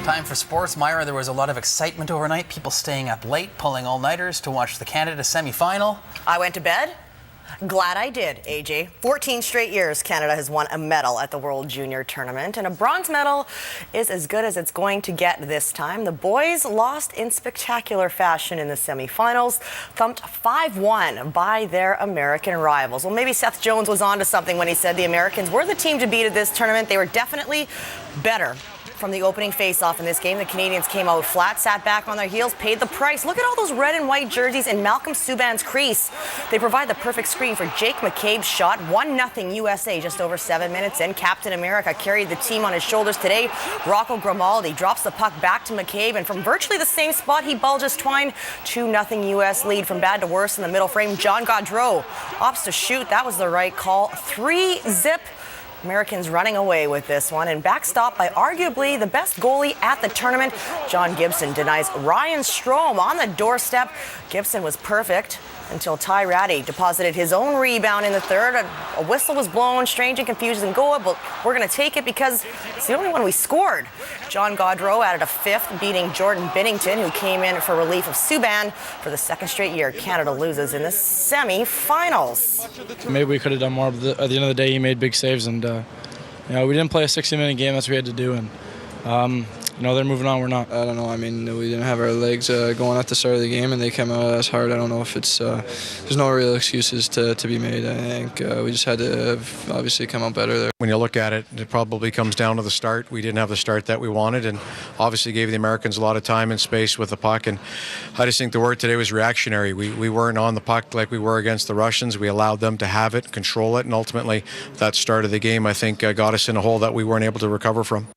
Time for sports. Myra, there was a lot of excitement overnight. People staying up late, pulling all-nighters to watch the Canada semi-final. I went to bed. Glad I did, AJ. 14 straight years Canada has won a medal at the World Junior Tournament, and a bronze medal is as good as it's going to get this time. The boys lost in spectacular fashion in the semifinals, thumped 5-1 by their American rivals. Well, maybe Seth Jones was onto something when he said the Americans were the team to beat at this tournament. They were definitely better. From the opening face-off in this game, the Canadians came out flat, sat back on their heels, paid the price. Look at all those red and white jerseys in Malcolm Subban's crease. They provide the perfect screen for Jake McCabe's shot. 1-0 USA just over 7 minutes in. Captain America carried the team on his shoulders today. Rocco Grimaldi drops the puck back to McCabe, and from virtually the same spot, he bulges twine. 2-0 US lead from bad to worse in the middle frame. John Gaudreau opts to shoot. That was the right call. 3-zip. Americans running away with this one, and backstop by arguably the best goalie at the tournament. John Gibson denies Ryan Strome on the doorstep. Gibson was perfect until Ty Ratty deposited his own rebound in the third. A whistle was blown, strange and confusing goal, but we're going to take it because it's the only one we scored. John Gaudreau added a fifth, beating Jordan Binnington, who came in for relief of Subban. For the second straight year, Canada loses in the semi-finals. Maybe we could have done more, but at the end of the day, he made big saves, and we didn't play a 60-minute game. That's what we had to do, and they're moving on. We're not. I don't know. I mean, we didn't have our legs going at the start of the game, and they came out as hard. I don't know if it's. There's no real excuses to be made. I think we just had to obviously come out better there. When you look at it, it probably comes down to the start. We didn't have the start that we wanted, and obviously gave the Americans a lot of time and space with the puck. And I just think the word today was reactionary. We weren't on the puck like we were against the Russians. We allowed them to have it, control it, and ultimately that start of the game, I think, got us in a hole that we weren't able to recover from.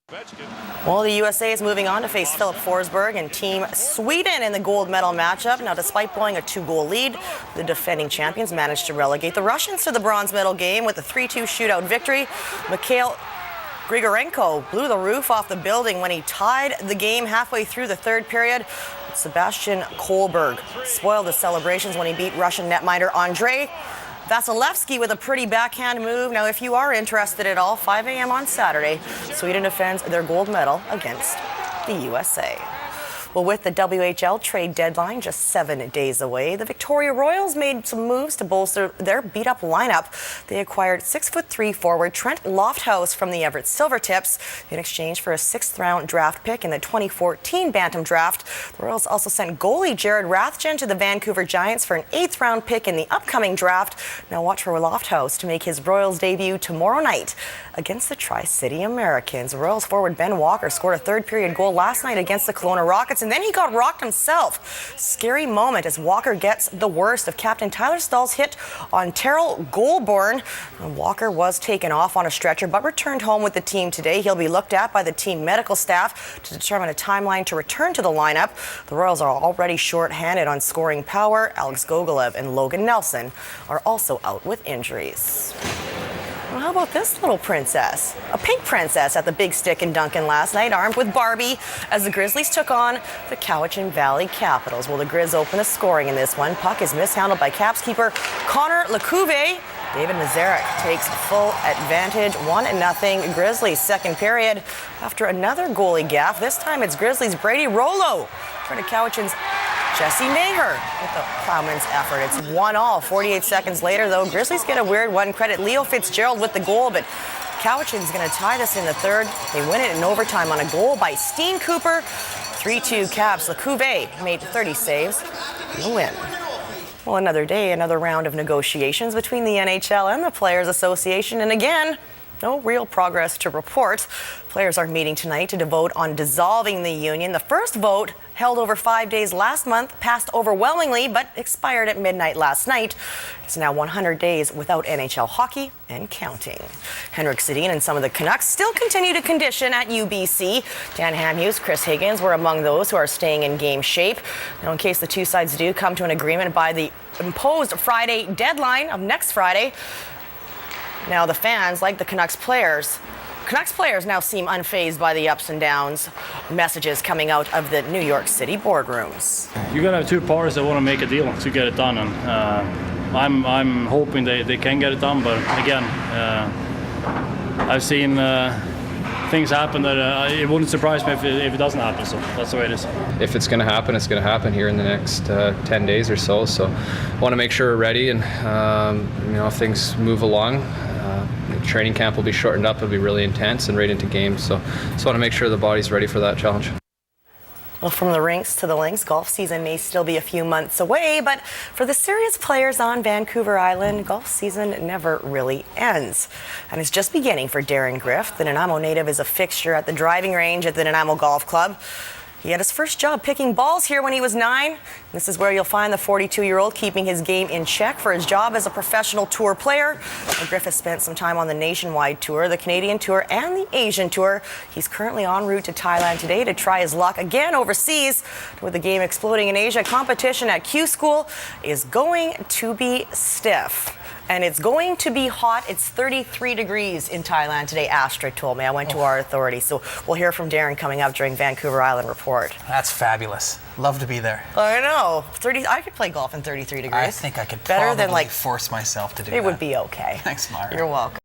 Well, the USA is moving on to face Philip Forsberg and Team Sweden in the gold medal matchup. Now, despite blowing a 2-goal lead, the defending champions managed to relegate the Russians to the bronze medal game with a 3-2 shootout victory. Mikhail Grigorenko blew the roof off the building when he tied the game halfway through the third period. Sebastian Kohlberg spoiled the celebrations when he beat Russian netminder Andrei Vasilevsky with a pretty backhand move. Now, if you are interested at all, 5 a.m. on Saturday, Sweden defends their gold medal against the USA. Well, with the WHL trade deadline just 7 days away, the Victoria Royals made some moves to bolster their beat-up lineup. They acquired 6'3" forward Trent Lofthouse from the Everett Silvertips in exchange for a 6th-round draft pick in the 2014 Bantam draft. The Royals also sent goalie Jared Rathjen to the Vancouver Giants for an 8th-round pick in the upcoming draft. Now watch for Lofthouse to make his Royals debut tomorrow night against the Tri-City Americans. Royals forward Ben Walker scored a third-period goal last night against the Kelowna Rockets, and then he got rocked himself. Scary moment as Walker gets the worst of Captain Tyler Stahl's hit on Terrell Goulbourne. Walker was taken off on a stretcher but returned home with the team today. He'll be looked at by the team medical staff to determine a timeline to return to the lineup. The Royals are already short-handed on scoring power. Alex Gogolev and Logan Nelson are also out with injuries. Well, how about this little princess? A pink princess at the Big Stick in Duncan last night, armed with Barbie, as the Grizzlies took on the Cowichan Valley Capitals. Well, the Grizz open the scoring in this one. Puck is mishandled by Caps keeper Connor Lecouve. David Mazarek takes full advantage. 1-0 Grizzlies second period. After another goalie gaffe, this time it's Grizzlies' Brady Rollo. Trying to Cowichan's Jesse Maher with the Plowman's effort. It's 1-1. 48 seconds later, though, Grizzlies get a weird one. Credit Leo Fitzgerald with the goal, but Cowichan's going to tie this in the third. They win it in overtime on a goal by Steen Cooper. 3-2 Caps. Lecouve made 30 saves in the win. Well, another day, another round of negotiations between the NHL and the Players Association, and again, no real progress to report. Players are meeting tonight to vote on dissolving the union. The first vote, held over 5 days last month, passed overwhelmingly but expired at midnight last night. It's now 100 days without NHL hockey and counting. HENRIK, SEDIN and some of the Canucks still continue to condition at UBC. Dan Hamhuis, Chris Higgins were among those who are staying in game shape. Now, in case the two sides do come to an agreement by the imposed Friday deadline of next Friday, now the fans, like the Canucks players now seem unfazed by the ups and downs. Messages coming out of the New York City boardrooms. You gotta have two parties that want to make a deal to get it done, and I'm hoping they can get it done. But again, I've seen things happen that it wouldn't surprise me if it doesn't happen. So that's the way it is. If it's going to happen, it's going to happen here in the next 10 days or so. So I want to make sure we're ready, and if things move along, the training camp will be shortened up. It'll be really intense and right into games. So just want to make sure the body's ready for that challenge. Well, from the rinks to the links, golf season may still be a few months away, but for the serious players on Vancouver Island, golf season never really ends. And it's just beginning for Darren Griff. The Nanaimo native is a fixture at the driving range at the Nanaimo Golf Club. He had his first job picking balls here when he was 9. This is where you'll find the 42-year-old keeping his game in check for his job as a professional tour player. Griff has spent some time on the nationwide tour, the Canadian tour, and the Asian tour. He's currently en route to Thailand today to try his luck again overseas. With the game exploding in Asia, competition at Q School is going to be stiff. And it's going to be hot. It's 33 degrees in Thailand today, Astrid told me. I went to our authorities. So we'll hear from Darren coming up during Vancouver Island Report. That's fabulous. Love to be there. I know. I could play golf in 33 degrees. I think I could Better probably than force myself to do that. It would be okay. Thanks, Mara. You're welcome.